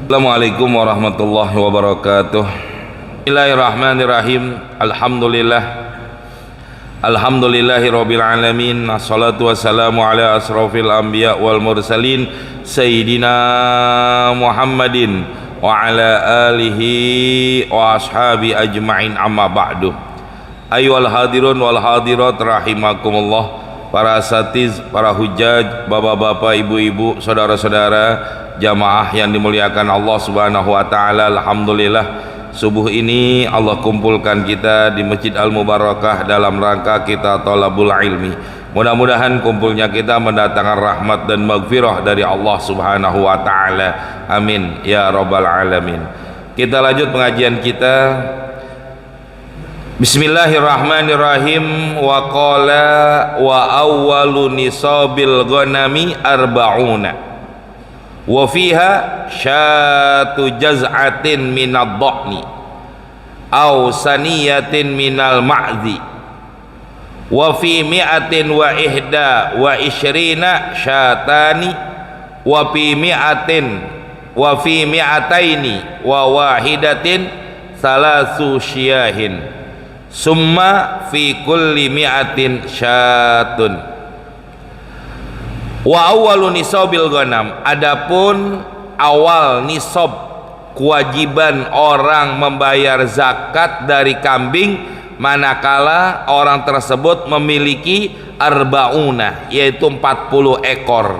Assalamualaikum warahmatullahi wabarakatuh. Bismillahirrahmanirrahim. Alhamdulillahirabbil alamin. Wassalatu wassalamu ala asrofil anbiya wal mursalin sayyidina Muhammadin wa ala alihi wa ashabi ajma'in, amma ba'du. Ayyuhal hadirun wal hadirat rahimakumullah. Para asatiz, para hujjaj, bapak-bapak, ibu-ibu, saudara-saudara jamaah yang dimuliakan Allah Subhanahu wa taala. Alhamdulillah, subuh ini Allah kumpulkan kita di Masjid Al-Mubarakah dalam rangka kita thalabul ilmi. Mudah-mudahan kumpulnya kita mendatangkan rahmat dan maghfirah dari Allah Subhanahu wa taala. Amin ya rabbal alamin. Kita lanjut pengajian kita. Bismillahirrahmanirrahim. Wa qala wa awwalu nisabil ghanami arba'una wa fiha syatu jaz'atin minad dha'ni aw saniyatin minal ma'dhi wa fi mi'atin wa ihda wa ishrina syatani wa fi mi'ataini wa wahidatin salasu syiyahin summa fi kulli mi'atin syatun. Wa awwalu nisabil ghanam, adapun awal nisab kewajiban orang membayar zakat dari kambing manakala orang tersebut memiliki arba'una, yaitu 40 ekor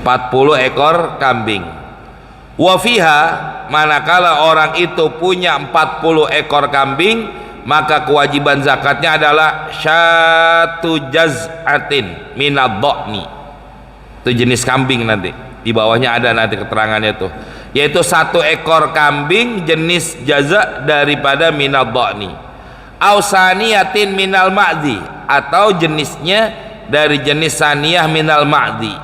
40 ekor kambing. Wa fiha, manakala orang itu punya 40 ekor kambing, maka kewajiban zakatnya adalah syatu jaz'atin minad dha'ni. Itu jenis kambing, nanti di bawahnya ada nanti keterangannya tuh, yaitu 1 ekor kambing jenis jaza daripada minad dha'ni. Au saniyatin minal ma'dhi, atau jenisnya dari jenis saniyah minal ma'dhi.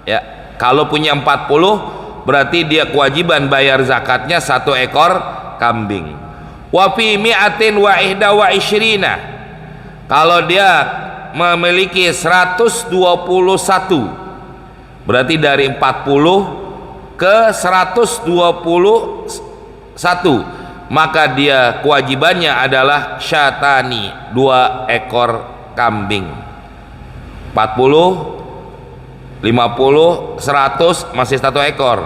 Ya, kalau punya 40 berarti dia kewajiban bayar zakatnya 1 ekor kambing. Wa fi mi'atin wa ihda wa ishrina, kalau dia memiliki 121, berarti dari 40 ke 121, maka dia kewajibannya adalah syatani, 2 ekor kambing. 40, 50, 100 masih 1 ekor.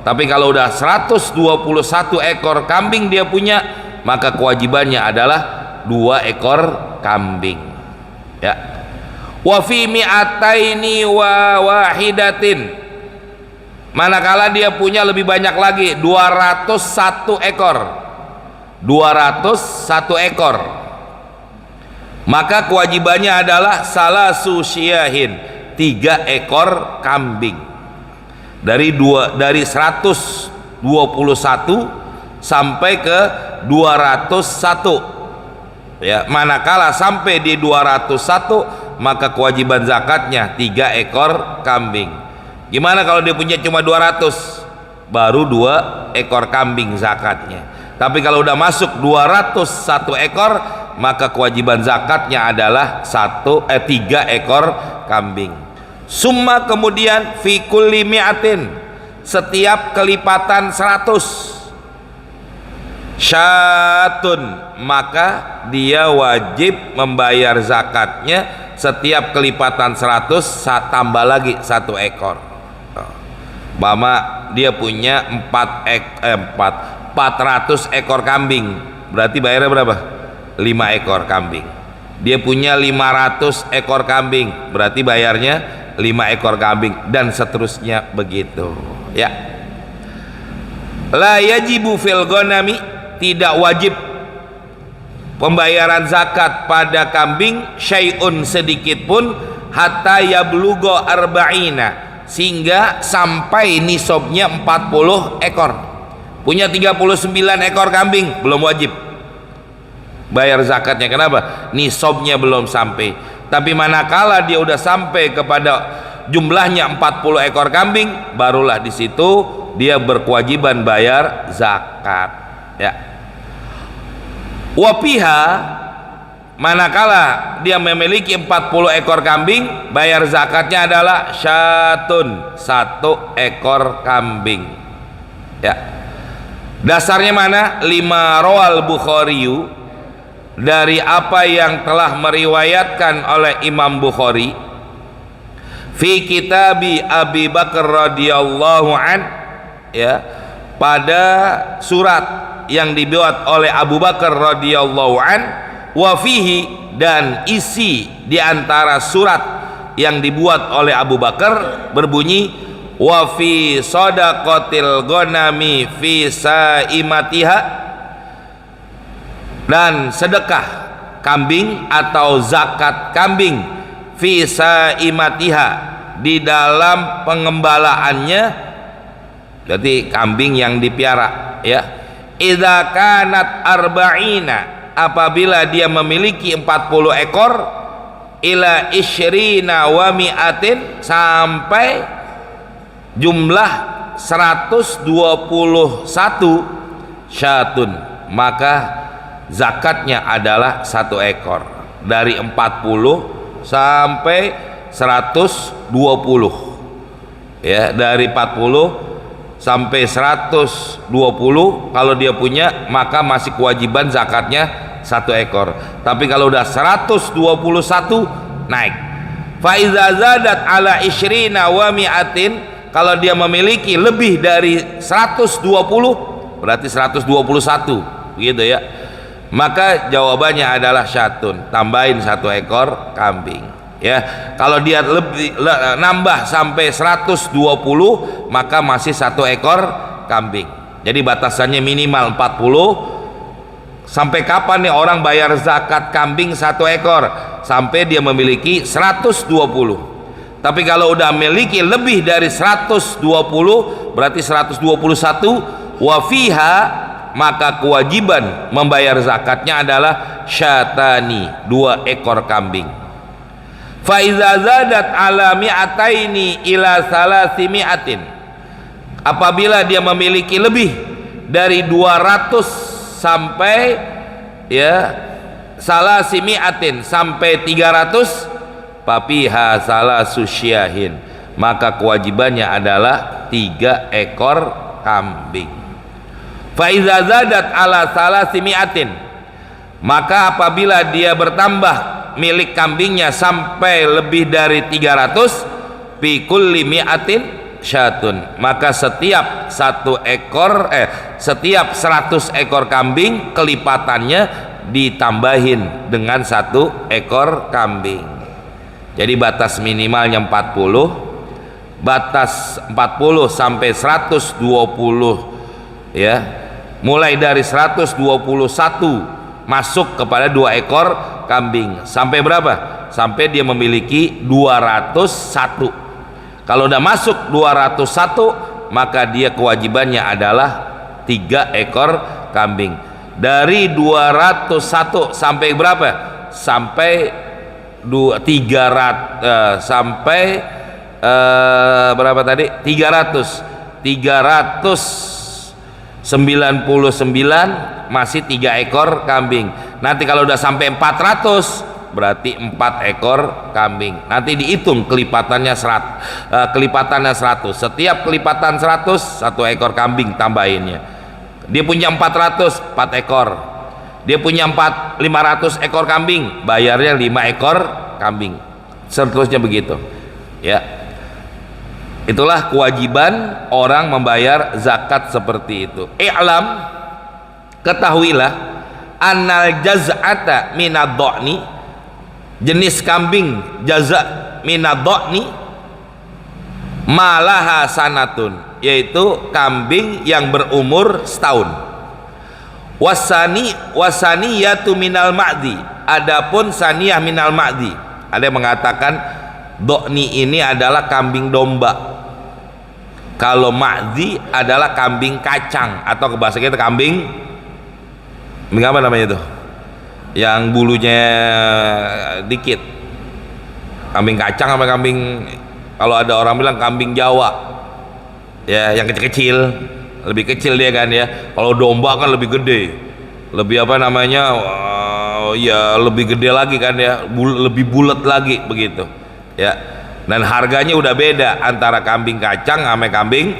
Tapi kalau udah 121 ekor kambing dia punya, maka kewajibannya adalah 2 ekor kambing. Ya. Wa fi mi'ataini wa wahidatin, manakala dia punya lebih banyak lagi, 201 ekor 201 ekor, maka kewajibannya adalah salasu syiyahin, 3 ekor kambing. Dari 121 sampai ke 201, ya, manakala sampai di 201 maka kewajiban zakatnya 3 ekor kambing. Gimana kalau dia punya cuma 200? Baru 2 ekor kambing zakatnya. Tapi kalau udah masuk 201 ekor, maka kewajiban zakatnya adalah 3 ekor kambing. Summa, kemudian fi kulli mi'atin, setiap kelipatan 100 syatun, maka dia wajib membayar zakatnya setiap kelipatan 100 tambah lagi 1 ekor. Mama dia punya 400 ekor kambing, berarti bayarnya berapa? 5 ekor kambing. Dia punya 500 ekor kambing, berarti bayarnya 5 ekor kambing, dan seterusnya begitu, ya. La yajibu fil ghanami, tidak wajib pembayaran zakat pada kambing syai'un, sedikit pun, hatta yablugha arba'ina, sehingga sampai nisabnya 40 ekor. Punya 39 ekor kambing, belum wajib bayar zakatnya. Kenapa? Nisabnya belum sampai. Tapi manakala dia udah sampai kepada jumlahnya 40 ekor kambing, barulah di situ dia berkewajiban bayar zakat, ya. Wa fiha, manakala dia memiliki 40 ekor kambing, bayar zakatnya adalah syatun, 1 ekor kambing. Ya, dasarnya mana? Lima rawal Bukhariyu, dari apa yang telah meriwayatkan oleh Imam Bukhari fi kitabi Abi Bakar radhiyallahu an, ya, pada surat yang dibuat oleh Abu Bakar radhiyallahu an, wa fihi, dan isi di antara surat yang dibuat oleh Abu Bakar berbunyi wa fi sadaqatil ghanami fi saimatiha, dan sedekah kambing atau zakat kambing fi saimatiha, di dalam pengembalaannya, berarti kambing yang dipiara, ya. Idza kanat arba'ina, apabila dia memiliki 40 ekor, ila isyrina wa mi'atin, sampai jumlah 121 syatun, maka zakatnya adalah 1 ekor. Dari 40 sampai 120, ya, dari 40 sampai 120 kalau dia punya, maka masih kewajiban zakatnya 1 ekor. Tapi kalau udah 121 naik. Fa iza zadat ala isyrina wa mi'atin, kalau dia memiliki lebih dari 120, berarti 121, gitu ya, maka jawabannya adalah syatun, tambahin 1 ekor kambing, ya. Kalau dia lebih nambah sampai 120, maka masih 1 ekor kambing. Jadi batasannya minimal 40. Sampai kapan nih orang bayar zakat kambing 1 ekor? Sampai dia memiliki 120. Tapi kalau udah memiliki lebih dari 120, berarti 121, wa fiha, maka kewajiban membayar zakatnya adalah syatani, 2 ekor kambing. Fa iza zadat ala mi'ataini ila salasi mi'atin, apabila dia memiliki lebih dari 200 sampai, ya, salasi mi'atin, sampai 300, papiha salasu syahin, maka kewajibannya adalah 3 ekor kambing. Fa iza zadat ala salasi mi'atin, maka apabila dia bertambah milik kambingnya sampai lebih dari 300, fi kulli mi'atin syatun, maka setiap 100 ekor kambing kelipatannya ditambahin dengan 1 ekor kambing. Jadi batas minimalnya 40, batas 40 sampai 120, ya, mulai dari 121 masuk kepada 2 ekor kambing, sampai berapa? Sampai dia memiliki 201. Kalau udah masuk 201, maka dia kewajibannya adalah 3 ekor kambing. Dari 201 sampai berapa? Sampai 300, sampai berapa tadi? 399, masih 3 ekor kambing. Nanti kalau udah sampai 400, berarti 4 ekor kambing. Nanti dihitung kelipatannya 100. Setiap kelipatan 100, 1 ekor kambing tambahinnya. Dia punya 400, 4 ekor. Dia punya 500 ekor kambing, bayarnya 5 ekor kambing, seterusnya begitu, ya. Itulah kewajiban orang membayar zakat seperti itu. I'lam, ketahuilah, annal jaz'ata minad dha'ni, jenis kambing jaza' minad dha'ni, malaha sanatun, yaitu kambing yang berumur setahun. Wasaniyatu minal ma'di, adapun saniyah minal ma'di, ada yang mengatakan dha'ni ini adalah kambing domba, kalau ma'di adalah kambing kacang, atau ke bahasa kita kambing apa namanya itu, yang bulunya dikit, kambing kacang sama kambing, kalau ada orang bilang kambing Jawa, ya, yang kecil-kecil, lebih kecil dia kan, ya. Kalau domba kan lebih gede, lebih apa namanya, ya lebih gede lagi kan, ya, lebih bulat lagi begitu, ya. Dan harganya udah beda antara kambing kacang sama kambing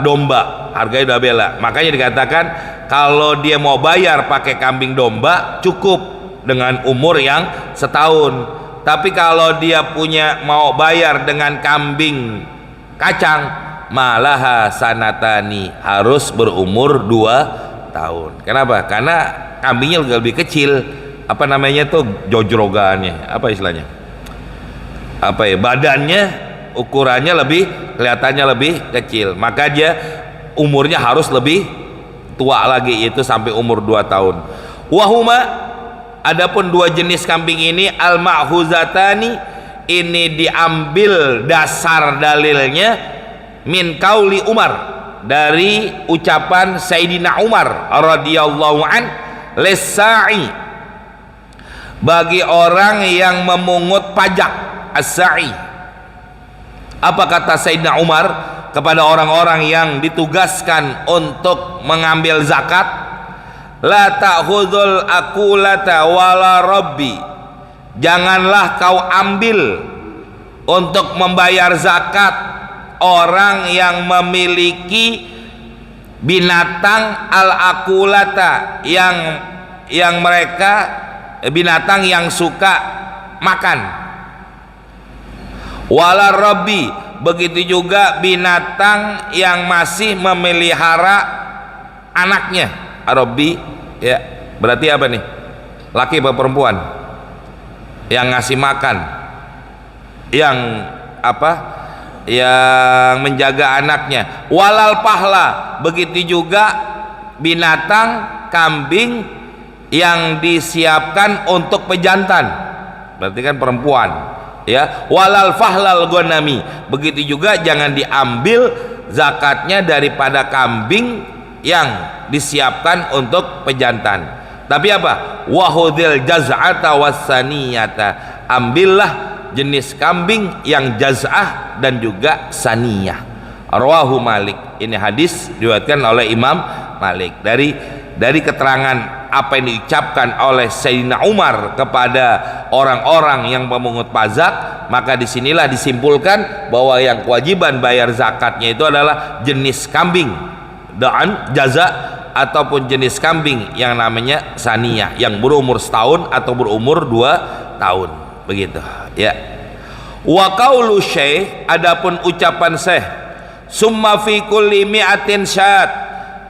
domba, harganya udah bela. Makanya dikatakan kalau dia mau bayar pakai kambing domba cukup dengan umur yang setahun. Tapi kalau dia mau bayar dengan kambing kacang, malaha sanatani, harus berumur 2 tahun. Kenapa? Karena kambingnya lebih kecil, apa namanya tuh, jojrogannya, apa istilahnya, badannya, ukurannya kelihatannya lebih kecil, maka dia umurnya harus lebih tua lagi, yaitu sampai umur 2 tahun. Wahuma, adapun 2 jenis kambing ini, al-ma'huzatani, ini diambil dasar dalilnya min qauli Umar, dari ucapan Sayyidina Umar radhiyallahu an, les-sa'i, bagi orang yang memungut pajak, as-sa'i. Apa kata Sayyidina Umar kepada orang-orang yang ditugaskan untuk mengambil zakat? La ta'khudhul akulata wala rabbi, janganlah kau ambil untuk membayar zakat orang yang memiliki binatang al-akulata, yang mereka binatang yang suka makan, wala rabbi, begitu juga binatang yang masih memelihara anaknya. Rabbi, ya, berarti apa nih? Laki apa perempuan? Yang ngasih makan, yang yang menjaga anaknya. Walal pahla, begitu juga binatang kambing yang disiapkan untuk pejantan, berarti kan perempuan, ya. Walal fahlal ghanami, begitu juga jangan diambil zakatnya daripada kambing yang disiapkan untuk pejantan. Tapi apa? Wahudil jaz'ata wassaniyata, ambillah jenis kambing yang jaz'ah dan juga saniyah. Rawahu Malik, ini hadis diriwayatkan oleh Imam Malik. Dari keterangan apa yang diucapkan oleh Sayyidina Umar kepada orang-orang yang memungut pajak, maka disinilah disimpulkan bahwa yang kewajiban bayar zakatnya itu adalah jenis kambing dan jaza, ataupun jenis kambing yang namanya saniyah, yang berumur setahun atau berumur 2 tahun, begitu, ya. Wa qaulu syekh, adapun ucapan syekh, summa fi kulli mi'atin syat,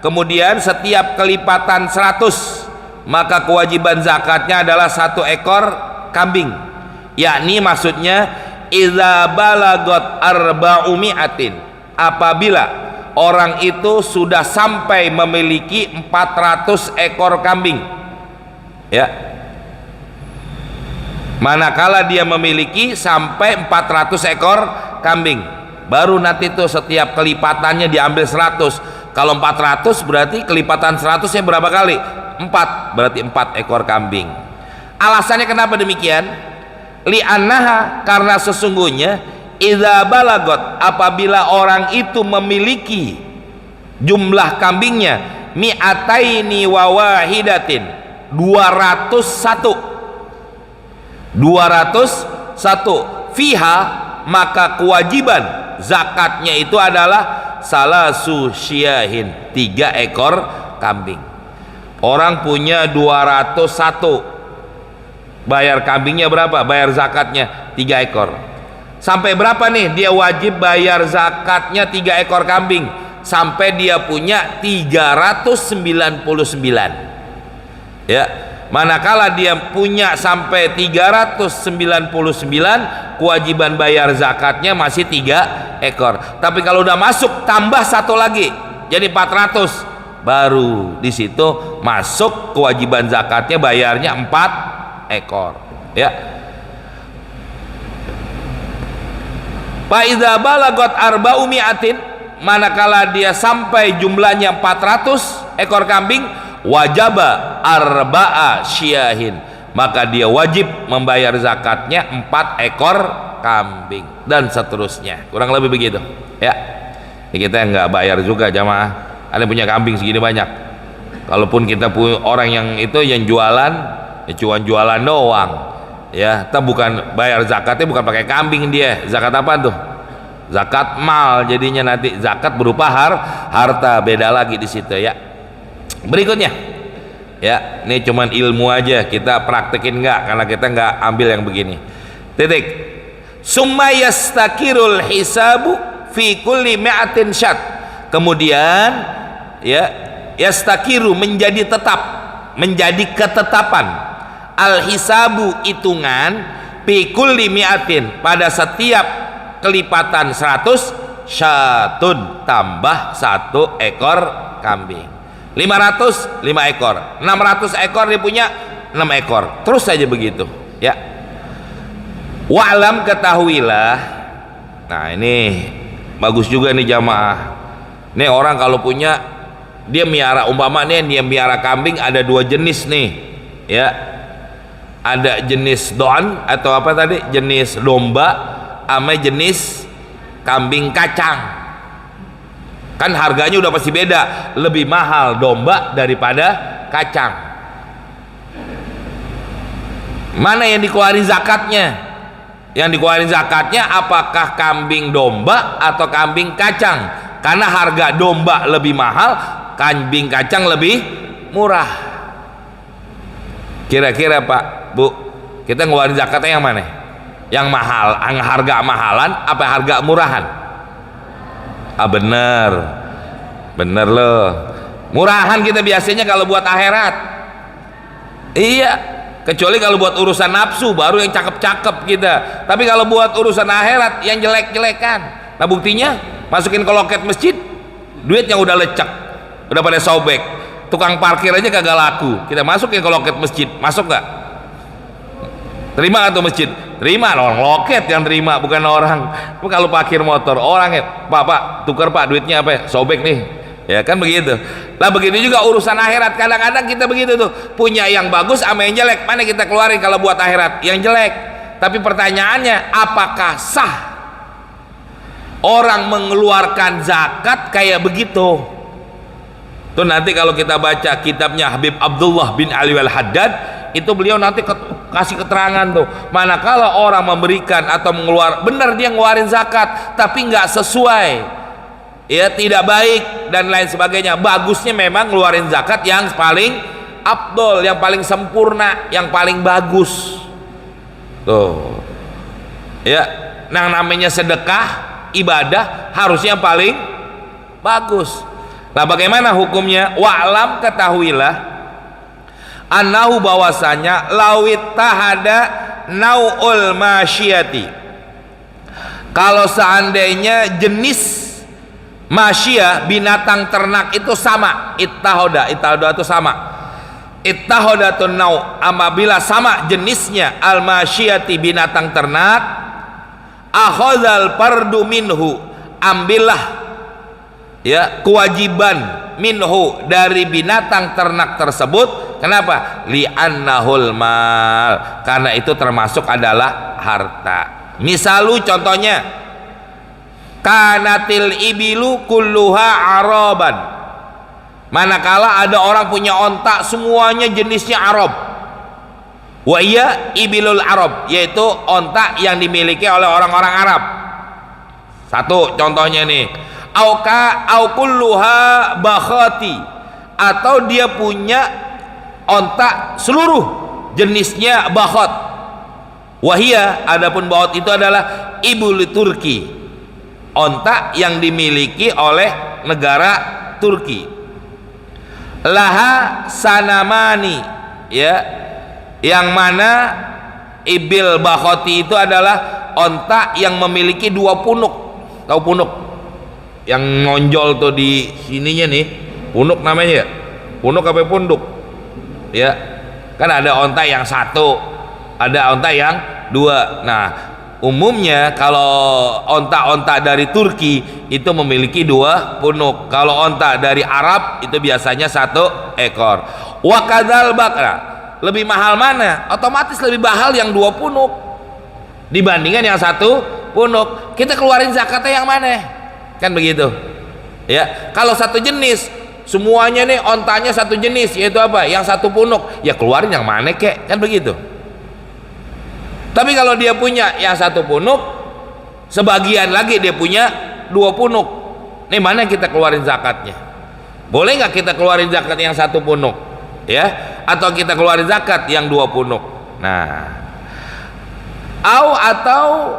kemudian setiap kelipatan 100 maka kewajiban zakatnya adalah 1 ekor kambing, yakni maksudnya idza balagot arba'u mi'atin, apabila orang itu sudah sampai memiliki 400 ekor kambing, ya. Manakala dia memiliki sampai 400 ekor kambing, baru nanti tuh setiap kelipatannya diambil 100. Kalau 400 berarti kelipatan 100 nya berapa kali? 4, berarti 4 ekor kambing. Alasannya kenapa demikian? Li'annaha, karena sesungguhnya idza balagot, apabila orang itu memiliki jumlah kambingnya mi'ataini wa wahidatin, 201 fiha, maka kewajiban zakatnya itu adalah salasu syiahin, 3 ekor kambing. Orang punya 201, bayar kambingnya berapa? Bayar zakatnya 3 ekor. Sampai berapa nih dia wajib bayar zakatnya 3 ekor kambing? Sampai dia punya 399, ya. Manakala dia punya sampai 399, kewajiban bayar zakatnya masih 3 ekor. Tapi kalau udah masuk tambah 1 lagi jadi 400, baru di situ masuk kewajiban zakatnya, bayarnya 4 ekor, ya. Fa idza balagot arba'u mi'atin, manakala dia sampai jumlahnya 400 ekor kambing, wajaba arba'a syiahin, maka dia wajib membayar zakatnya 4 ekor kambing, dan seterusnya, kurang lebih begitu, ya. Ini kita nggak bayar juga jamaah, ada punya kambing segini banyak. Kalaupun kita punya orang yang itu yang jualan, ya cuma jualan doang, ya. Kita bukan bayar zakatnya bukan pakai kambing, dia zakat apa tuh? zakat mal jadinya, nanti zakat berupa harta, beda lagi di situ ya. Berikutnya ya, ini cuman ilmu aja, kita praktekin enggak, karena kita enggak ambil yang begini. Titik. Summa yastakirul hisabu fi kulli mi'atin syat. Kemudian ya, yastakiru menjadi tetap, menjadi ketetapan, al hisabu hitungan, fi kulli mi'atin pada setiap kelipatan 100 syatun, tambah 1 ekor kambing. 500 5 ekor, 600 ekor dia punya 6 ekor, terus saja begitu ya. Wa'lam, ketahuilah. Nah ini bagus juga nih jamaah. Nih orang kalau punya, dia miara, umpama nih dia miara kambing ada 2 jenis nih ya, ada jenis don atau apa tadi, jenis domba sama jenis kambing kacang. Kan harganya udah pasti beda, lebih mahal domba daripada kacang. Mana yang dikeluarin zakatnya? Yang dikeluarin zakatnya apakah kambing domba atau kambing kacang? Karena harga domba lebih mahal, kambing kacang lebih murah. Kira-kira Pak, Bu, kita ngeluarin zakatnya yang mana? Yang mahal, yang harga mahalan apa harga murahan? Ah bener loh, murahan kita biasanya kalau buat akhirat. Iya, kecuali kalau buat urusan nafsu baru yang cakep-cakep kita, tapi kalau buat urusan akhirat yang jelek-jelekan. Nah buktinya, masukin ke loket masjid, duitnya udah lecek, udah pada sobek, tukang parkir aja kagak laku, kita masukin ke loket masjid, masuk gak? Terima atau masjid? Terima, orang loket yang terima, bukan orang. Kalau parkir motor, orang ya, Pak, tukar Pak, duitnya apa? Sobek nih, ya kan begitu. Nah begitu juga urusan akhirat, kadang-kadang kita begitu tuh, punya yang bagus sama yang jelek, mana kita keluarin kalau buat akhirat? Yang jelek. Tapi pertanyaannya, apakah sah orang mengeluarkan zakat kayak begitu? Tuh nanti kalau kita baca kitabnya Habib Abdullah bin Ali Al-Haddad, itu beliau nanti kasih keterangan tuh, manakala orang memberikan atau benar dia ngeluarin zakat tapi nggak sesuai ya, tidak baik dan lain sebagainya, bagusnya memang ngeluarin zakat yang paling afdol, yang paling sempurna, yang paling bagus tuh ya. Nah namanya sedekah ibadah harusnya yang paling bagus. Nah bagaimana hukumnya? Wa'lam, ketahuilah, annahu bahwasanya lawit tahada nau'ul masyiyati, kalau seandainya jenis masyiyah binatang ternak itu sama, ittahoda itu sama, ittahodatun nau, apabila sama jenisnya al masyiyati binatang ternak, akhadzal fardu minhu, ambillah ya kewajiban minhu dari binatang ternak tersebut. Kenapa? Li'annahul mal, karena itu termasuk adalah harta. Misalu contohnya, kanatil ibilu kulluha araban, manakala ada orang punya onta semuanya jenisnya Arab, wa iya ibilul Arab, yaitu onta yang dimiliki oleh orang-orang Arab. Satu contohnya nih, au kulluha bakhati, atau dia punya onta seluruh jenisnya bakhot, wahia, adapun bakhot itu adalah ibul Turki, onta yang dimiliki oleh negara Turki. Laha sanamani ya, yang mana ibil bakhoti itu adalah onta yang memiliki 2 punuk. Tahu punuk yang nonjol tuh di sininya nih, punuk namanya ya, punuk apa punduk ya, kan ada onta yang 1, ada onta yang 2. Nah umumnya kalau onta-onta dari Turki itu memiliki 2 punuk, kalau onta dari Arab itu biasanya 1 ekor. Wa kadzal bakra, lebih mahal mana? Otomatis lebih mahal yang 2 punuk dibandingkan yang 1 punuk. Kita keluarin zakatnya yang mana? Kan begitu ya. Kalau satu jenis semuanya nih ontanya satu jenis, yaitu apa? Yang 1 punuk, ya keluarin yang mana kek, kan begitu. Tapi kalau dia punya yang 1 punuk sebagian lagi dia punya 2 punuk. Nih mana yang kita keluarin zakatnya? Boleh nggak kita keluarin zakat yang 1 punuk, ya? Atau kita keluarin zakat yang 2 punuk? Nah, atau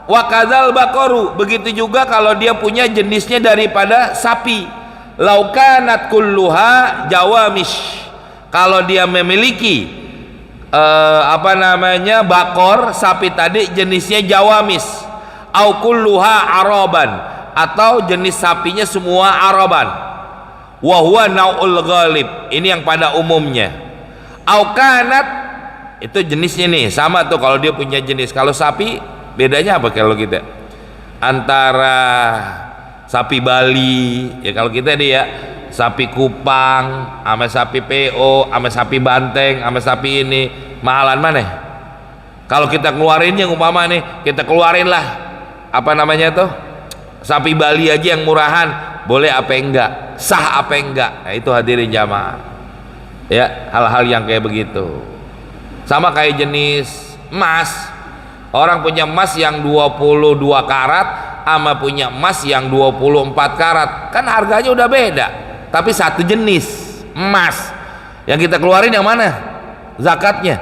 wakadzal bakoru, begitu juga kalau dia punya jenisnya daripada sapi. Laukanat kulluha jawamish, kalau dia memiliki bakor, sapi tadi jenisnya jawamis, au kulluha araban, atau jenis sapinya semua araban, wa huwa naul ghalib, ini yang pada umumnya. Au kanat, itu jenisnya nih sama tuh, kalau dia punya jenis. Kalau sapi bedanya apa kalau kita antara sapi Bali, ya kalau kita nih ya, sapi Kupang sama sapi PO sama sapi Banteng sama sapi ini, mahalan mana? Kalau kita keluarin yang umpama nih, kita keluarin lah tuh sapi Bali aja yang murahan, boleh apa enggak, sah apa enggak? Nah itu hadirin jamaah, ya, hal-hal yang kayak begitu. Sama kayak jenis emas, orang punya emas yang 22 karat sama punya emas yang 24 karat, kan harganya udah beda, tapi satu jenis emas. Yang kita keluarin yang mana zakatnya?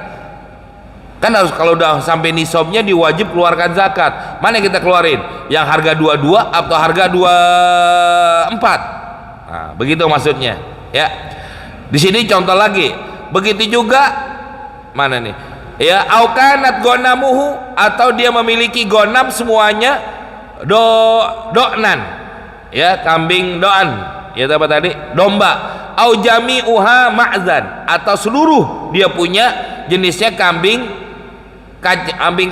Kan harus, kalau udah sampai nisabnya diwajib keluarkan zakat. Mana yang kita keluarin? Yang harga 22 atau harga 24? Nah, begitu maksudnya, ya. Di sini contoh lagi, begitu juga mana nih? Ya, aukanat gonamuhu, atau dia memiliki gonam semuanya do'nan, ya, kambing doan, ya apa tadi? Domba. Au jami'uha ma'zan, atau seluruh dia punya jenisnya kambing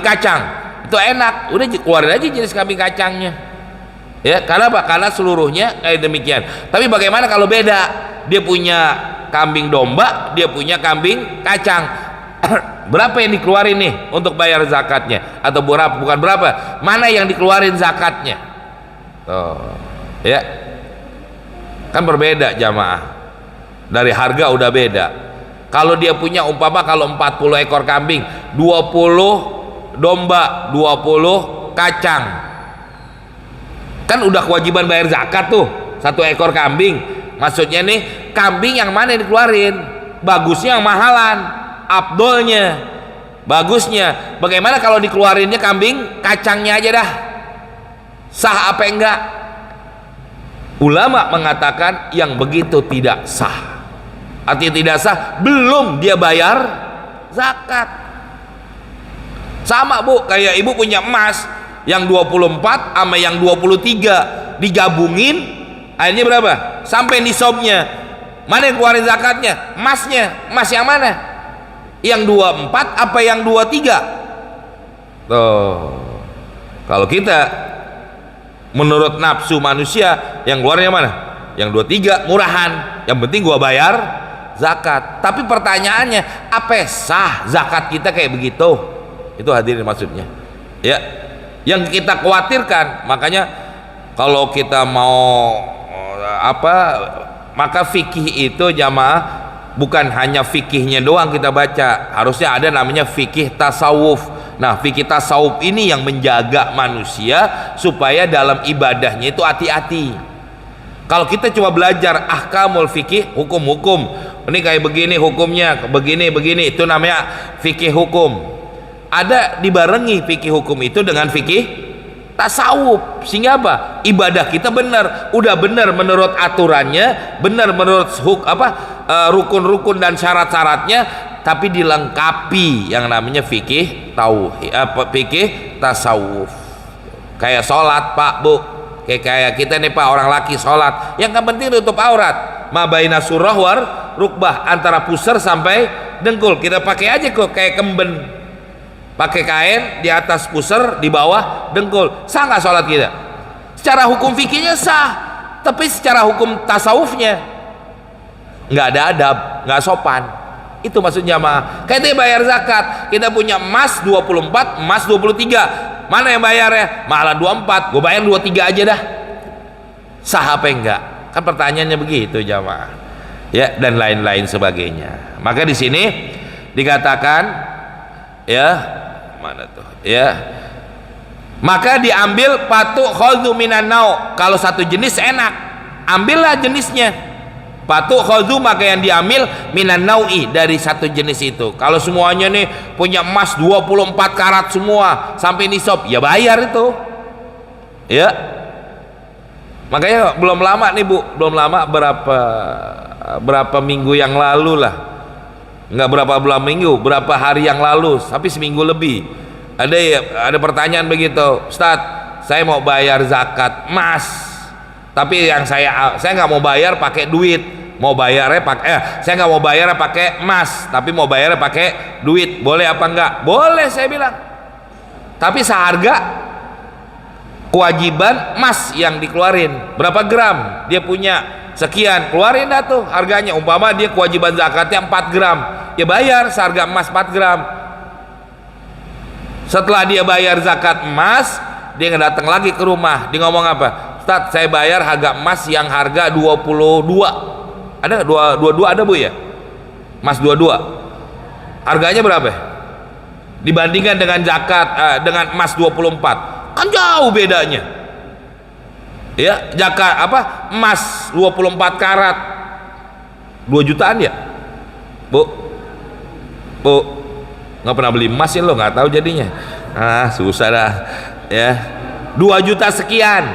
kacang. Itu enak, udah keluarin aja jenis kambing kacangnya, ya. Karena apa? Karena seluruhnya kayak demikian. Tapi bagaimana kalau beda? Dia punya kambing domba, dia punya kambing kacang. Berapa yang dikeluarin nih untuk bayar zakatnya? Atau bukan berapa, mana yang dikeluarin zakatnya? Tuh, ya, kan berbeda jamaah, dari harga udah beda. Kalau dia punya umpama, kalau 40 ekor kambing, 20 domba, 20 kacang, kan udah kewajiban bayar zakat tuh 1 ekor kambing. Maksudnya nih, kambing yang mana yang dikeluarin? Bagusnya yang mahalan, abdolnya, bagusnya. Bagaimana kalau dikeluarinnya kambing kacangnya aja dah? Sah apa enggak? Ulama mengatakan yang begitu tidak sah. Artinya tidak sah, belum dia bayar zakat. Sama bu, kayak ibu punya emas yang 24 sama yang 23 digabungin, akhirnya berapa? Sampai nisabnya. Mana yang keluarin zakatnya? Emasnya. Emas yang mana? Yang 24 apa yang 23? Tuh, kalau kita menurut nafsu manusia, yang keluarnya mana? Yang 23 murahan, yang penting gua bayar zakat. Tapi pertanyaannya, apa sah zakat kita kayak begitu? Itu hadirin maksudnya, ya. Yang kita khawatirkan, makanya kalau kita mau maka fikih itu jamaah, bukan hanya fikihnya doang kita baca, harusnya ada namanya fikih tasawuf. Nah, fikih tasawuf ini yang menjaga manusia supaya dalam ibadahnya itu hati-hati. Kalau kita coba belajar ahkamul fikih, hukum-hukum, ini kayak begini hukumnya, begini, itu namanya fikih hukum. Ada dibarengi fikih hukum itu dengan fikih tasawuf, sehingga apa? Ibadah kita benar, udah benar menurut aturannya, benar menurut rukun-rukun dan syarat-syaratnya, tapi dilengkapi yang namanya fikih fikih tasawuf. Kayak sholat pak bu, kayak kita nih pak, orang laki sholat, yang kan penting tutup aurat, ma baina surah war rukbah, antara pusar sampai dengkul. Kita pakai aja kok kayak kemben, pakai kain di atas pusar, di bawah dengkul. Sah nggak sholat kita? Secara hukum fikihnya sah, tapi secara hukum tasawufnya nggak ada adab, nggak sopan. Itu maksudnya mah. Kayak dia bayar zakat, kita punya emas 24, emas 23, mana yang bayarnya? Malah 24, gue bayar 23 aja dah. Sah apa enggak? Kan pertanyaannya begitu jamaah, ya, dan lain-lain sebagainya. Maka di sini dikatakan, ya, mana tuh, ya, Maka diambil patu khadhu minan nau. Kalau satu jenis enak, ambillah jenisnya. Patu khadhu, maka yang diambil minan nau'i, dari satu jenis itu. Kalau semuanya nih punya emas 24 karat semua sampai nisab, ya bayar itu. Ya. Makanya belum lama nih Bu, belum lama, berapa minggu yang lalu lah. Enggak berapa bulan minggu, berapa hari yang lalu, tapi seminggu lebih. Ada pertanyaan begitu, Ustadz, saya mau bayar zakat emas, tapi yang saya nggak mau bayar pakai duit, mau bayarnya pakai saya nggak mau bayar pakai emas, tapi mau bayar pakai duit, boleh apa enggak? Boleh, saya bilang, tapi seharga kewajiban emas yang dikeluarin. Berapa gram dia punya, sekian, keluarin dah tuh harganya. Umpama dia kewajiban zakatnya 4 gram, ya bayar seharga emas 4 gram. Setelah dia bayar zakat emas, dia datang lagi ke rumah, dia ngomong apa? Ustadz, saya bayar harga emas yang harga 22. Ada 22 ada Bu ya? Emas 22. Harganya berapa? Dibandingkan dengan zakat dengan emas 24. Kan jauh bedanya. Ya, zakat apa? Emas 24 karat 2 jutaan ya? Bu. Nggak pernah beli emas ya, lo nggak tahu jadinya. Susah dah ya. 2 juta sekian,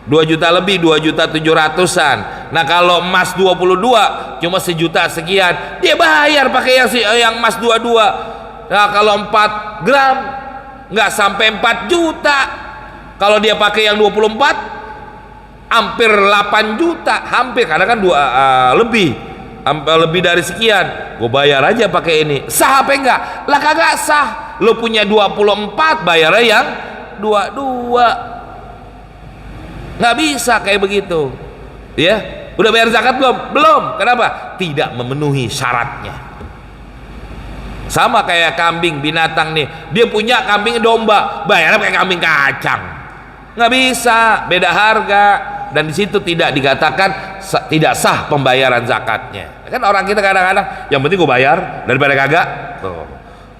2 juta lebih, 2 juta 700-an. Nah kalau emas 22 cuma 1 juta sekian, dia bayar pakai yang emas 22. Nah kalau 4 gram nggak sampai 4 juta. Kalau dia pakai yang 24 hampir 8 juta, hampir, karena kan lebih dari sekian. Gue bayar aja pakai ini, sah apa enggak? Lah kagak sah. Lo punya 24, bayarnya yang 22. Nggak bisa kayak begitu ya. Udah bayar zakat belum? Kenapa? Tidak memenuhi syaratnya. Sama kayak kambing, binatang nih, dia punya kambing domba, bayarnya pakai kambing kacang. Nggak bisa, beda harga. Dan di situ tidak dikatakan tidak sah pembayaran zakatnya. Kan orang kita kadang-kadang yang penting gue bayar daripada kagak. Tuh.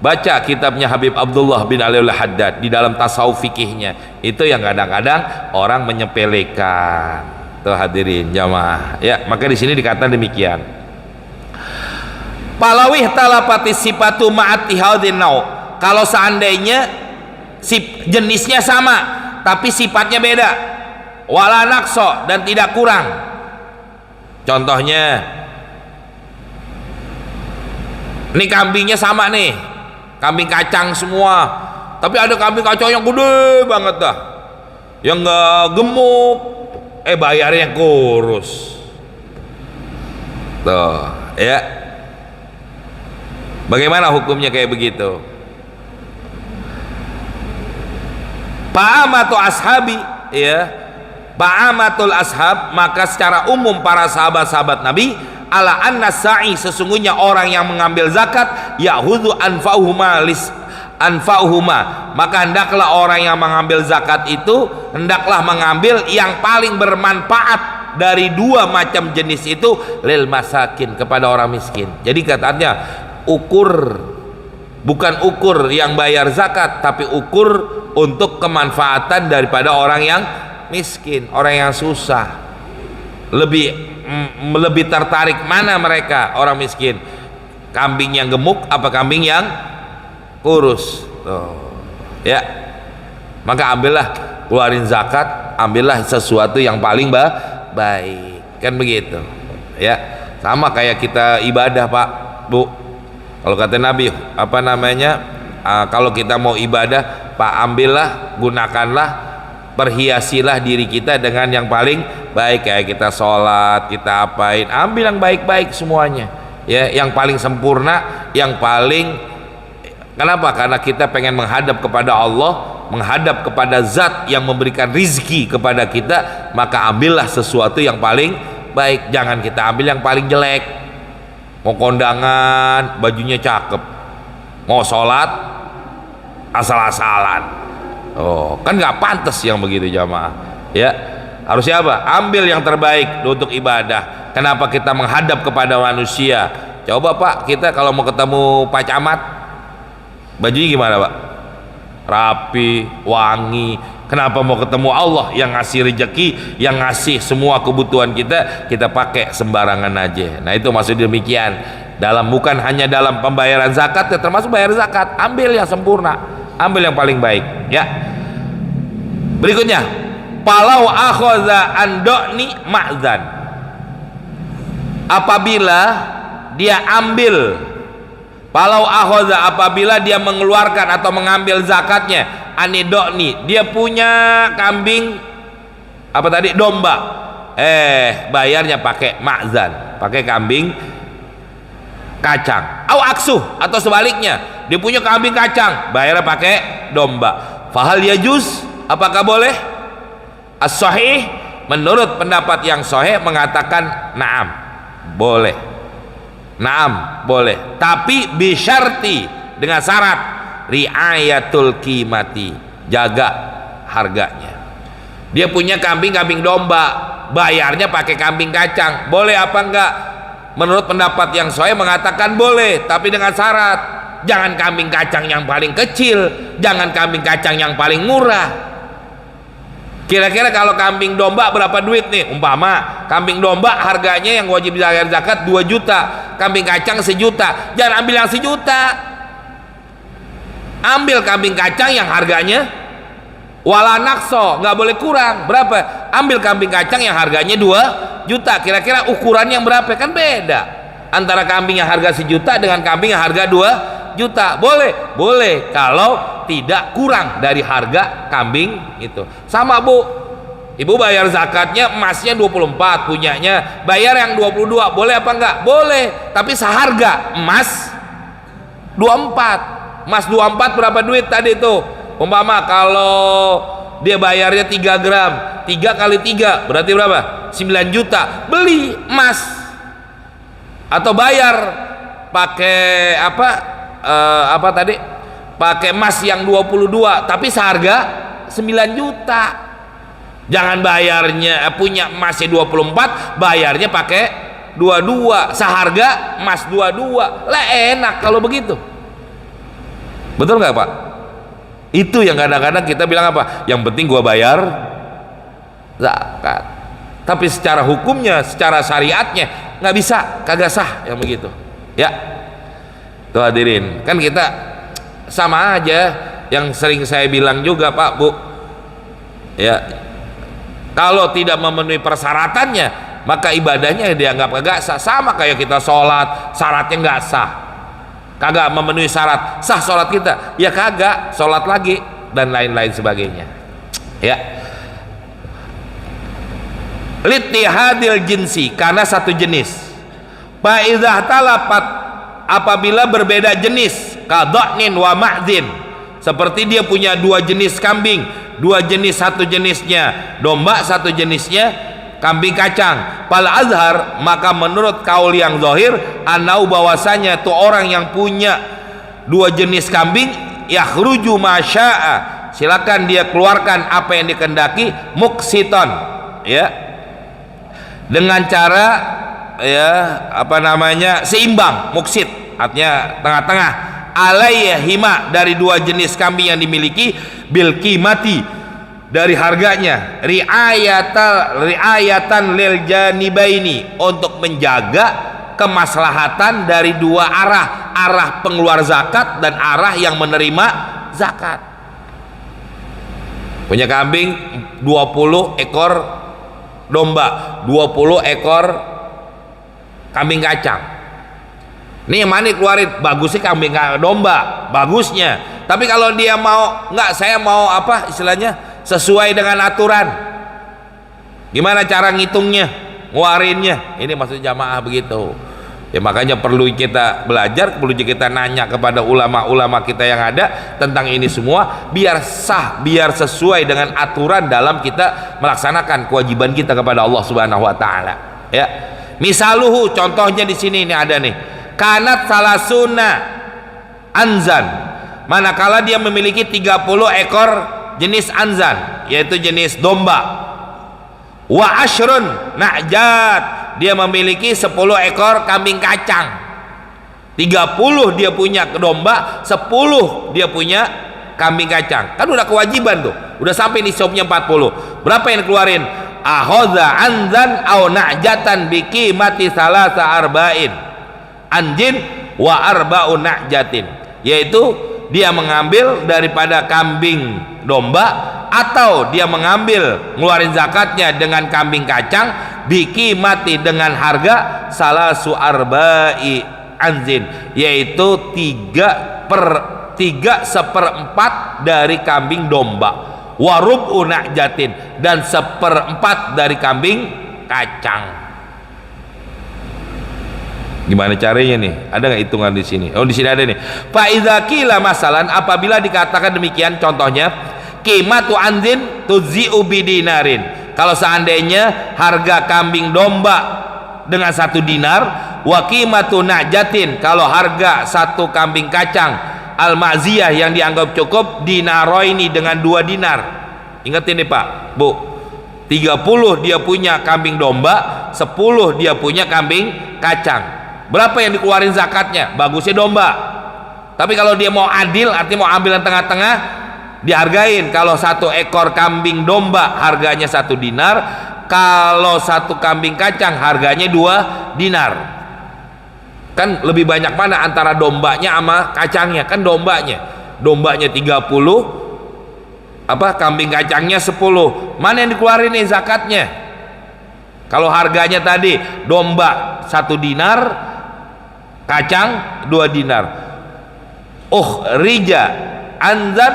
Baca kitabnya Habib Abdullah bin Aliyul Haddad di dalam tasawuf fikihnya. Itu yang kadang-kadang orang menyepelekan. Tuh hadirin jamaah. Ya, maka di sini dikatakan demikian. Palawih talapati sifatu ma'ati hadin nau. Kalau seandainya jenisnya sama tapi sifatnya beda, wala naqsa, dan tidak kurang. Contohnya, ini kambingnya sama nih, kambing kacang semua, tapi ada kambing kacang yang gede banget dah, yang nggak gemuk, bayarnya yang kurus. Tuh ya, bagaimana hukumnya kayak begitu? Fa'amatu ashabi, ya, fa'amatul ashab, maka secara umum para sahabat-sahabat Nabi, ala anna sa'i, sesungguhnya orang yang mengambil zakat, ya'khudhu anfa'uhuma maka hendaklah orang yang mengambil zakat itu hendaklah mengambil yang paling bermanfaat dari 2 macam jenis itu, lil masakin, kepada orang miskin. Jadi katanya bukan ukur yang bayar zakat, tapi ukur untuk kemanfaatan daripada orang yang miskin, orang yang susah. Lebih tertarik mana mereka, orang miskin, kambing yang gemuk apa kambing yang kurus? Tuh ya, maka ambillah, keluarin zakat, ambillah sesuatu yang paling baik, kan begitu ya. Sama kayak kita ibadah Pak Bu, kalau kata Nabi apa namanya, kalau kita mau ibadah Pak, ambillah, gunakanlah, perhiasilah diri kita dengan yang paling baik. Kayak kita sholat, kita apain, ambil yang baik-baik semuanya ya, yang paling sempurna, yang paling. Kenapa? Karena kita pengen menghadap kepada Allah, menghadap kepada zat yang memberikan rizki kepada kita, maka ambillah sesuatu yang paling baik. Jangan kita ambil yang paling jelek. Mau kondangan bajunya cakep, mau sholat asal-asalan, kan nggak pantas yang begitu jamaah ya. Harusnya apa? Ambil yang terbaik untuk ibadah. Kenapa kita menghadap kepada manusia? Coba Pak, kita kalau mau ketemu Pak Camat, bajunya gimana Pak? rapi, wangi. Kenapa mau ketemu Allah yang ngasih rezeki, yang ngasih semua kebutuhan kita, kita pakai sembarangan aja. Nah itu maksud demikian. Bukan hanya dalam pembayaran zakat, termasuk bayar zakat, ambil yang sempurna, ambil yang paling baik. Ya. Berikutnya, palau akhadha andoni ma'zan. Apabila dia ambil, palau akhadha, apabila dia mengeluarkan atau mengambil zakatnya, anidoni, dia punya kambing apa tadi, domba, bayarnya pakai ma'zan, pakai kambing kacang. Au aksuh, atau sebaliknya, dia punya kambing kacang, bayarnya pakai domba. Fahal yajuz, apakah boleh? As-sahih, menurut pendapat yang sahih mengatakan na'am, boleh. Na'am, boleh, tapi bisyarti, dengan syarat riayatul qimati, jaga harganya. Dia punya kambing domba, bayarnya pakai kambing kacang, boleh apa enggak? Menurut pendapat yang sahih mengatakan boleh, tapi dengan syarat, jangan kambing kacang yang paling kecil, jangan kambing kacang yang paling murah. Kira-kira kalau kambing domba berapa duit nih? Umpama kambing domba harganya yang wajib bayar zakat 2 juta, kambing kacang 1 juta. Jangan ambil yang 1 juta, ambil kambing kacang yang harganya wala nakso, nggak boleh kurang. Berapa? Ambil kambing kacang yang harganya 2 juta. Kira-kira ukuran yang berapa? Kan beda antara kambing yang harga 1 juta dengan kambing yang harga 2 juta. Boleh? Boleh, kalau tidak kurang dari harga kambing itu. Sama Bu, ibu bayar zakatnya emasnya 24, punyanya bayar yang 22, boleh apa enggak? Boleh, tapi seharga emas 24. Emas 24 berapa duit tadi tuh? Umpama kalau dia bayarnya 3 gram, 3 kali 3 berarti berapa? 9 juta. Beli emas atau bayar pakai apa tadi, pakai emas yang 22 tapi seharga 9 juta. Jangan bayarnya punya emasnya 24, bayarnya pakai 22 seharga emas 22. Lah enak kalau begitu, betul nggak Pak? Itu yang kadang-kadang kita bilang apa, yang penting gua bayar zakat, tapi secara hukumnya, secara syariatnya nggak bisa, kagak sah yang begitu ya. Tuh hadirin, kan kita sama aja yang sering saya bilang juga Pak Bu ya, kalau tidak memenuhi persyaratannya maka ibadahnya dianggap kagak sah. Sama kayak kita sholat, syaratnya nggak sah, kagak memenuhi syarat, sah sholat kita ya kagak, sholat lagi dan lain-lain sebagainya ya. Littihadil jinsi, karena satu jenis. Fa'idzah talapat, apabila berbeda jenis, kadha'nin wa ma'dzin, seperti dia punya 2 jenis kambing, 2 jenis, satu jenisnya domba, satu jenisnya kambing kacang. Fal azhar, maka menurut kaul yang zahir, anau bahwasanya tuh orang yang punya 2 jenis kambing, yakhruju masya'a, silakan dia keluarkan apa yang dikehendaki, muksiton ya, dengan cara ya seimbang, muksit artinya tengah-tengah, alaihima, dari 2 jenis kambing yang dimiliki, bil qimati, dari harganya, riayatan lil janibaini, untuk menjaga kemaslahatan dari 2 arah pengeluar zakat dan arah yang menerima zakat. Punya kambing 20 ekor domba, 20 ekor kambing kacang. Ini yang mana keluarin? Bagusnya kambing domba, bagusnya. Tapi kalau dia mau enggak, saya mau apa istilahnya, sesuai dengan aturan, gimana cara ngitungnya, ngeluarinnya? Ini maksud jamaah begitu ya. Makanya perlu kita belajar, perlu kita nanya kepada ulama-ulama kita yang ada tentang ini semua, biar sah, biar sesuai dengan aturan dalam kita melaksanakan kewajiban kita kepada Allah Subhanahu wa taala ya. Misaluhu, contohnya di sini ini ada nih, kanat salasuna anzan, manakala dia memiliki 30 ekor jenis anzan, yaitu jenis domba. Wa ashrun najat, dia memiliki 10 ekor kambing kacang. 30 dia punya domba, 10 dia punya kambing kacang, kan udah kewajiban tuh, udah sampai nisabnya 40. Berapa yang dikeluarin? Akhadha anzan aw na'jatan biki mati salasa arba'in anjin wa arba'u na'jatin, yaitu dia mengambil daripada kambing domba atau dia mengambil ngeluarin zakatnya dengan kambing kacang biki mati dengan harga salasu arba'i anzin, yaitu 3/4 dari kambing domba, warub'u na'jatin, dan 1/4 dari kambing kacang. Gimana caranya nih? Ada nggak hitungan di sini? Oh, di sini ada nih. Fa idza qila masalan, apabila dikatakan demikian, contohnya qimatu anzin tuzi'u bidinarin. Kalau seandainya harga kambing domba dengan 1 dinar, wa qimatu na'jatin, kalau harga 1 kambing kacang al-ma'ziyah yang dianggap cukup dinaroini dengan 2 dinar. Ingat ini Pak, Bu, 30 dia punya kambing domba, 10 dia punya kambing kacang. Berapa yang dikeluarin zakatnya? Bagusnya domba. Tapi kalau dia mau adil, artinya mau ambil yang tengah-tengah, dihargain. Kalau 1 ekor kambing domba harganya 1 dinar, kalau 1 kambing kacang harganya 2 dinar. Kan lebih banyak mana antara dombanya sama kacangnya? Kan dombanya 30, kambing kacangnya 10. Mana yang dikeluarin nih zakatnya? Kalau harganya tadi domba 1 dinar, kacang 2 dinar. Rija anzan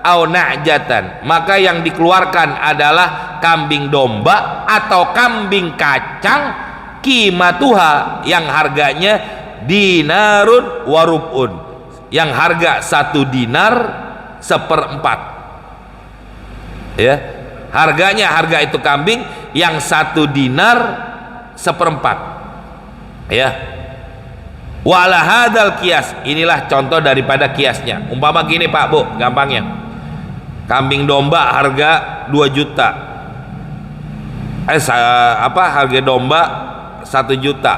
au na'jatan, maka yang dikeluarkan adalah kambing domba atau kambing kacang, qimatuha, yang harganya dinarun warubun, yang harga 1 dinar 1/4. Ya, harga itu kambing yang 1 dinar 1/4. Ya, wala hadal kias, inilah contoh daripada kiasnya. Umpama gini Pak, Bu, gampangnya, kambing domba harga 2 juta, harga domba 1 juta,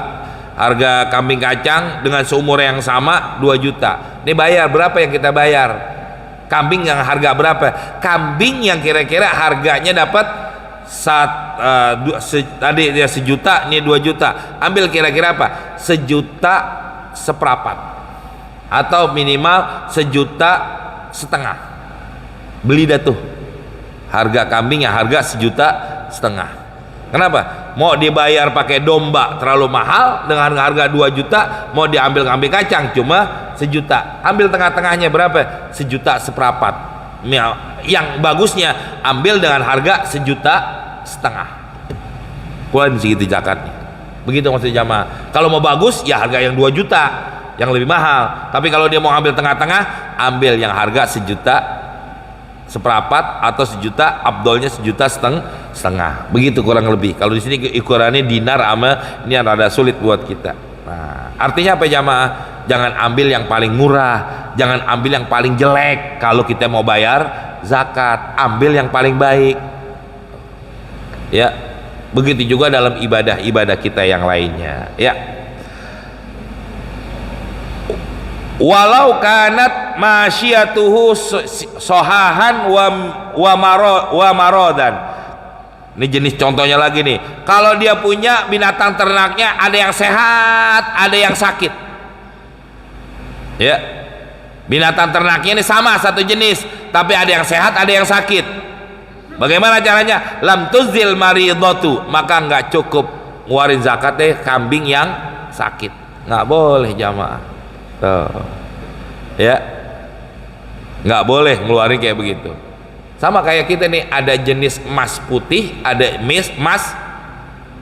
harga kambing kacang dengan seumur yang sama 2 juta. Ini bayar berapa yang kita bayar? Kambing yang harga berapa? Kambing yang kira-kira harganya dapat tadi dia 1 juta, ini 2 juta. Ambil kira-kira apa? 1 juta seperempat, atau minimal 1,5 juta. Beli dah tuh harga kambing yang harga 1,5 juta. Kenapa? Mau dibayar pakai domba terlalu mahal dengan harga 2 juta, mau diambil kambing kacang cuma 1 juta. Ambil tengah-tengahnya berapa? 1,5 juta. Yang bagusnya ambil dengan harga 1,5 juta. Keluarin segitu zakatnya. Begitu maksudnya jamaah. Kalau mau bagus ya harga yang 2 juta, yang lebih mahal. Tapi kalau dia mau ambil tengah-tengah, ambil yang harga 1,5 juta atau 1 juta, abdolnya 1,5 juta. Begitu kurang lebih. Kalau di sini ukurannya dinar sama, ini rada sulit buat kita. Nah, artinya apa jamaah? Jangan ambil yang paling murah, jangan ambil yang paling jelek. Kalau kita mau bayar zakat, ambil yang paling baik. Ya, begitu juga dalam ibadah-ibadah kita yang lainnya. Ya, walau kanat masyiyatuhu sohahan wa marodan. Ini jenis contohnya lagi nih. Kalau dia punya binatang ternaknya ada yang sehat, ada yang sakit. Ya, binatang ternaknya ini sama, satu jenis, tapi ada yang sehat, ada yang sakit. Bagaimana caranya? Lam tuzil maridatu, maka nggak cukup ngeluarin zakat kambing yang sakit, nggak boleh jamaah. Ya, nggak boleh ngeluarin kayak begitu. Sama kayak kita nih, ada jenis emas putih, ada emas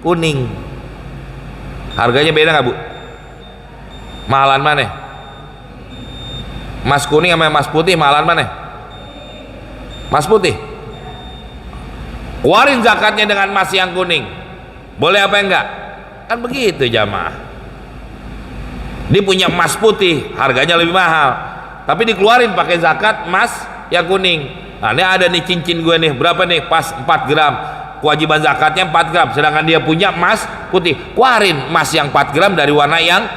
kuning. Harganya beda nggak Bu? Mahalan mana? Emas kuning sama emas putih mahalan mana? Emas putih. Keluarin zakatnya dengan emas yang kuning, boleh apa enggak? Kan begitu jamaah. Dia punya emas putih, harganya lebih mahal, tapi dikeluarin pakai zakat emas yang kuning. Nah, ini ada nih cincin gue nih, berapa nih? Pas 4 gram, kewajiban zakatnya 4 gram, sedangkan dia punya emas putih. Keluarin emas yang 4 gram dari warna yang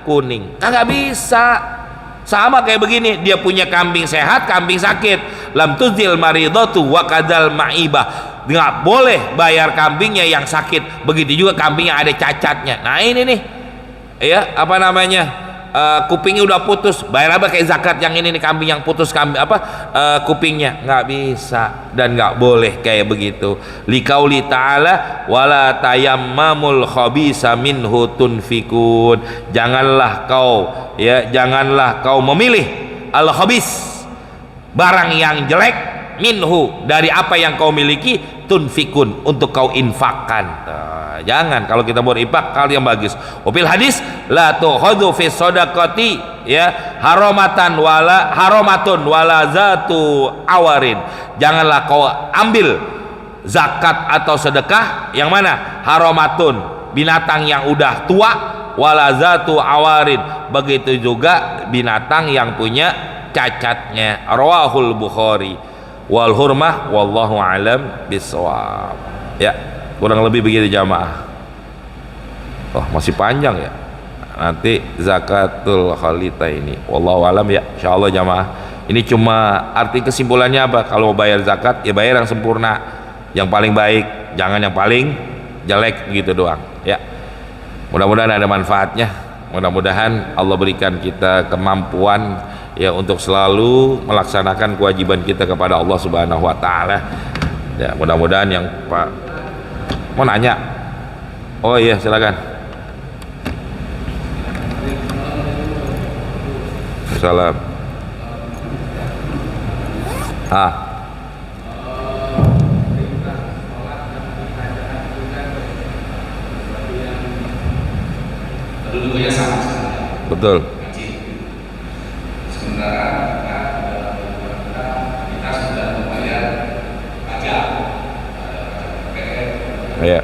kuning. Kagak bisa. Sama kayak begini, dia punya kambing sehat, kambing sakit. Lam tuzil maridatu wa kadal ma'ibah. Nggak boleh bayar kambingnya yang sakit. Begitu juga kambing yang ada cacatnya. Nah ini nih, ya apa namanya? Kupingnya udah putus, bayar apa kayak zakat yang ini nih, kambing yang putus kupingnya. Nggak bisa dan nggak boleh kayak begitu. Liqauli ta'ala wala tayammamul khabisa minhu tunfikun. Janganlah kau memilih al khabis, barang yang jelek, minhu, dari apa yang kau miliki, tunfikun, untuk kau infakkan. Jangan, kalau kita buat infak hal yang bagus. Wafil hadis la tukhadhu fi sadaqati ya haromatun wala zatu awarin. Janganlah kau ambil zakat atau sedekah yang mana haromatun, binatang yang udah tua, wala zatu awarin, begitu juga binatang yang punya cacatnya. Rawahul Bukhari. Wal hurmah wallahu alam bisawab. Ya, kurang lebih begitu jamaah. Oh masih panjang ya, nanti zakatul khalita ini wallahu alam ya, insyaallah jamaah. Ini cuma arti kesimpulannya apa? Kalau mau bayar zakat ya bayar yang sempurna, yang paling baik, jangan yang paling jelek gitu doang ya. Mudah-mudahan ada manfaatnya, mudah-mudahan Allah berikan kita kemampuan ya untuk selalu melaksanakan kewajiban kita kepada Allah Subhanahu wa taala. Ya, mudah-mudahan yang Pak mau nanya. Oh iya, silakan. Salam. Betul. Ya.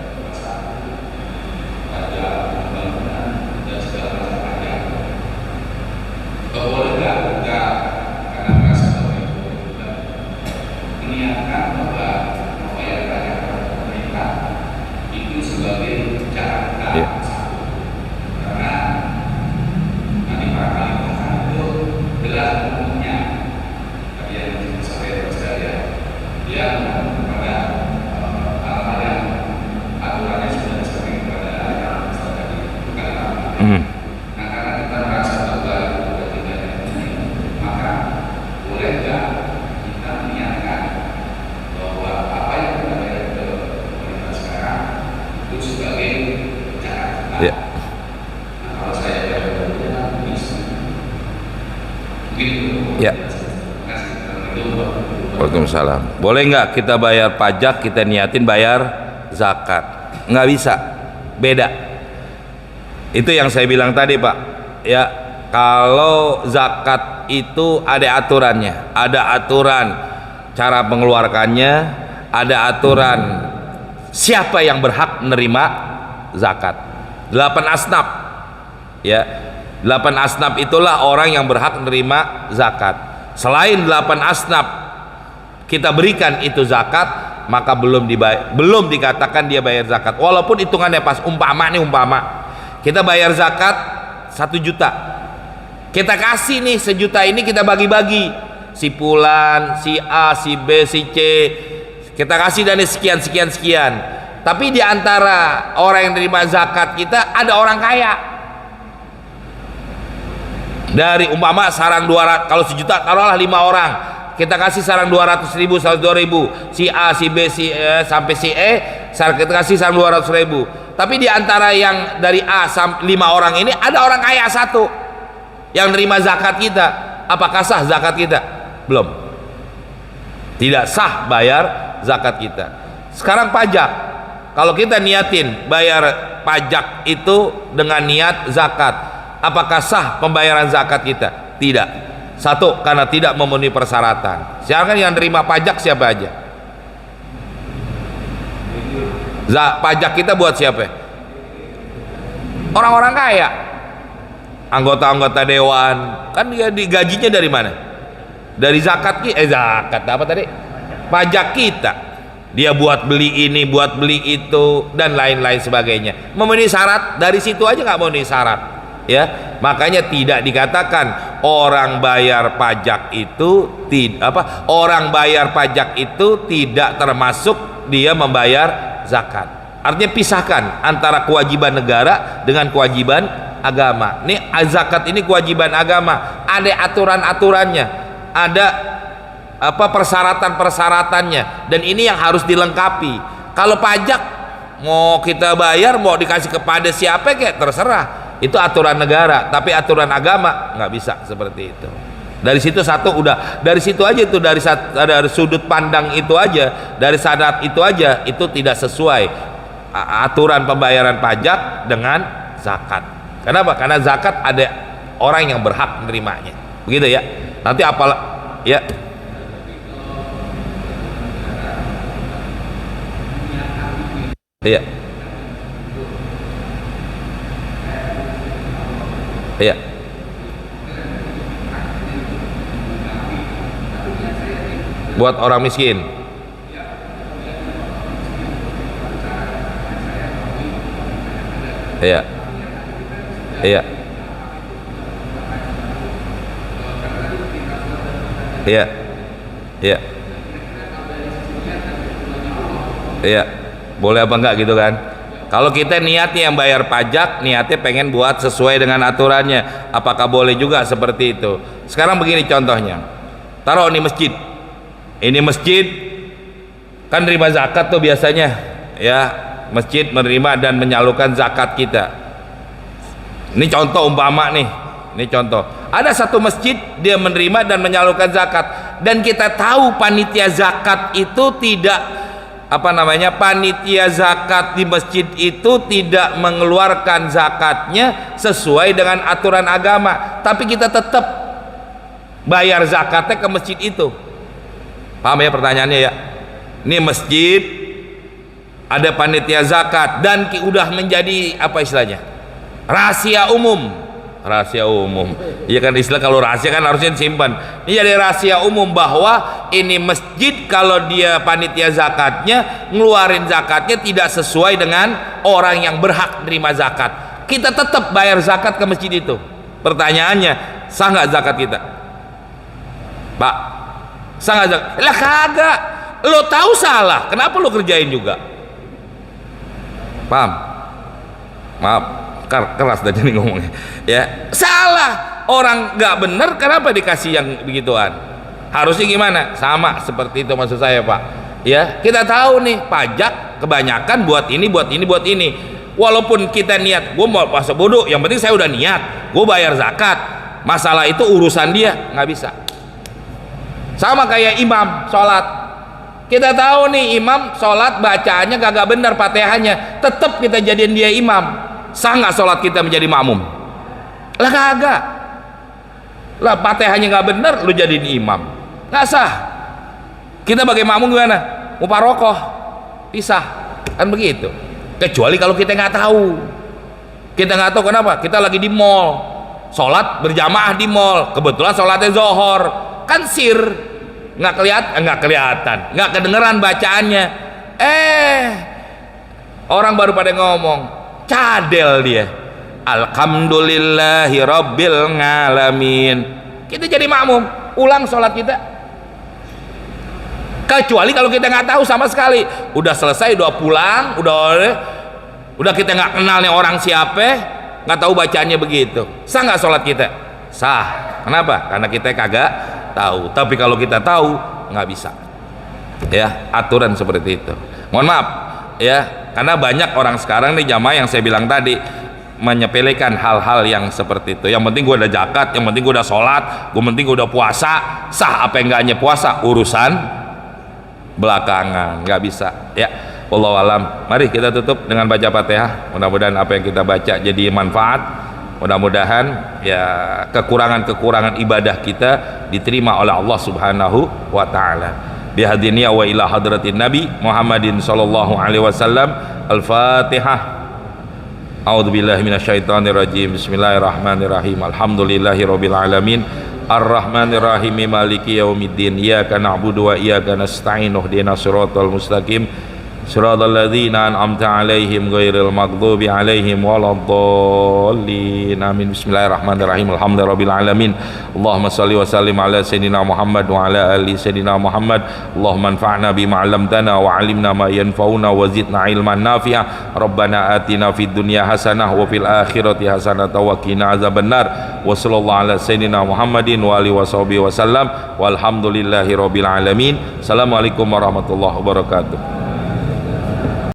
Ya. Waalaikumsalam. Boleh nggak kita bayar pajak, kita niatin bayar zakat? Nggak bisa, beda. Itu yang saya bilang tadi Pak. Ya, kalau zakat itu ada aturannya, ada aturan cara mengeluarkannya, ada aturan siapa yang berhak menerima zakat. 8 asnaf, ya. 8 asnaf itulah orang yang berhak menerima zakat. Selain 8 asnaf kita berikan itu zakat, maka belum dikatakan dia bayar zakat. Walaupun hitungannya pas, umpama kita bayar zakat 1 juta, kita kasih nih 1 juta ini, kita bagi-bagi, si Fulan, si A, si B, si C, kita kasih dan sekian. Tapi di antara orang yang menerima zakat kita ada orang kaya. Dari umpama sarang 200, kalau 1 juta taruhlah 5 orang, kita kasih sarang 200.000, 102.000, si A, si B, si E, sampai si E, kita kasih sarang 200.000. Tapi di antara yang dari A sampai 5 orang ini ada orang kaya 1 yang nerima zakat kita. Apakah sah zakat kita? Belum. Tidak sah bayar zakat kita. Sekarang pajak, kalau kita niatin bayar pajak itu dengan niat zakat, apakah sah pembayaran zakat kita? Tidak. 1, karena tidak memenuhi persyaratan. Silakan yang terima pajak siapa aja? Pajak kita buat siapa? Orang-orang kaya, anggota-anggota dewan, kan dia digajinya dari mana? Dari zakat zakat apa tadi? Pajak kita. Dia buat beli ini, buat beli itu, dan lain-lain sebagainya. Memenuhi syarat, dari situ aja nggak memenuhi syarat. ya. Makanya tidak dikatakan orang bayar pajak itu orang bayar pajak itu tidak termasuk dia membayar zakat. Artinya pisahkan antara kewajiban negara dengan kewajiban agama. Nih zakat ini kewajiban agama, ada aturan-aturannya, ada persyaratan-persyaratannya, dan ini yang harus dilengkapi. Kalau pajak mau kita bayar, mau dikasih kepada siapa kayak terserah, itu aturan negara. Tapi aturan agama nggak bisa seperti itu. Dari situ dari situ aja itu, dari sudut pandang itu aja, dari syarat itu aja, itu tidak sesuai aturan pembayaran pajak dengan zakat. Kenapa? Karena zakat ada orang yang berhak menerimanya, begitu ya. Nanti ya iya iya buat orang miskin. Iya iya iya iya iya, boleh apa enggak gitu kan. Kalau kita niatnya yang bayar pajak, niatnya pengen buat sesuai dengan aturannya, apakah boleh juga seperti itu? Sekarang begini contohnya, taruh ini masjid kan nerima zakat tuh biasanya ya. Masjid menerima dan menyalurkan zakat kita. Ini contoh umpama nih, ini contoh. Ada satu masjid dia menerima dan menyalurkan zakat, dan kita tahu panitia zakat itu tidak panitia zakat di masjid itu tidak mengeluarkan zakatnya sesuai dengan aturan agama, tapi kita tetap bayar zakatnya ke masjid itu. Paham ya pertanyaannya ya? Ini masjid ada panitia zakat dan udah menjadi istilahnya rahasia umum. Iya kan, istilah kalau rahasia kan harusnya disimpan. Ini jadi rahasia umum bahwa ini masjid kalau dia panitia zakatnya ngeluarin zakatnya tidak sesuai dengan orang yang berhak nerima zakat, kita tetap bayar zakat ke masjid itu. Pertanyaannya, sah nggak zakat kita, Pak? Sah nggak zakat? Lah kagak, lo tahu salah, kenapa lo kerjain juga? Paham? Maaf, keras tadi nih ngomongnya ya. Salah, orang nggak bener, kenapa dikasih yang begituan? Harusnya gimana? Sama seperti itu maksud saya, Pak ya. Kita tahu nih pajak kebanyakan buat ini walaupun kita niat gue mau puasa bodoh, yang penting saya udah niat gue bayar zakat, masalah itu urusan dia, nggak bisa. Sama kayak imam sholat, kita tahu nih imam sholat bacaannya kagak benar fatihahnya, tetap kita jadiin dia imam. Sah nggak sholat kita menjadi makmum? Lah kagak. Lah fatihahnya nggak benar lu jadiin imam, nggak sah. Kita sebagai makmum gimana? Muparokoh, pisah, kan begitu. Kecuali kalau kita nggak tahu. Kita nggak tahu kenapa? Kita lagi di mall, sholat berjamaah di mall, kebetulan sholatnya zohor, kan sir. Nggak kelihatan, nggak kedengeran bacaannya. Orang baru pada ngomong, cadel dia. Alhamdulillahi rabbil ngalamin. Kita jadi makmum, ulang sholat kita. Kecuali kalau kita nggak tahu sama sekali, udah selesai, udah pulang, udah kita nggak kenal nih orang siapa, nggak tahu bacaannya begitu. Sah nggak sholat kita? Sah. Kenapa? Karena kita kagak tahu. Tapi kalau kita tahu, nggak bisa ya, aturan seperti itu. Mohon maaf ya, karena banyak orang sekarang nih jamaah yang saya bilang tadi menyepelekan hal-hal yang seperti itu. Yang penting gue udah zakat, yang penting gue udah sholat, gue penting gue udah puasa. Sah apa enggaknya puasa urusan belakangan, nggak bisa ya. Wallahu alam. Mari kita tutup dengan baca Fatihah. Mudah-mudahan apa yang kita baca jadi manfaat. Mudah-mudahan ya kekurangan-kekurangan ibadah kita diterima oleh Allah Subhanahu wa taala. Bihadiniya wa ila hadratin Nabi Muhammadin sallallahu alaihi wasallam. Al-Fatihah. A'udzubillahi minasyaitonir rajim. Bismillahirrahmanirrahim. Alhamdulillahirabbil alamin. Ar-Rahmanirrahim. Maliki yaumiddin. Iyyaka na'budu wa iyyaka nasta'in. Ihdinas siratal mustaqim. صراط الذين أنعمت عليهم غير المغضوب عليهم ولا الضالين آمين بسم الله الرحمن الرحيم الحمد لله رب العالمين اللهم صل وسلم على سيدنا محمد وعلى آل سيدنا محمد اللهم انفعنا بما علمتنا وعلمنا ما ينفعنا وزدنا علما نافعا ربنا آتنا في الدنيا حسنة وفي الآخرة حسنة وقنا عذاب النار وصلى الله على سيدنا محمد وآله وصحبه وسلم والحمد لله رب العالمين السلام عليكم warahmatullahi wabarakatuh.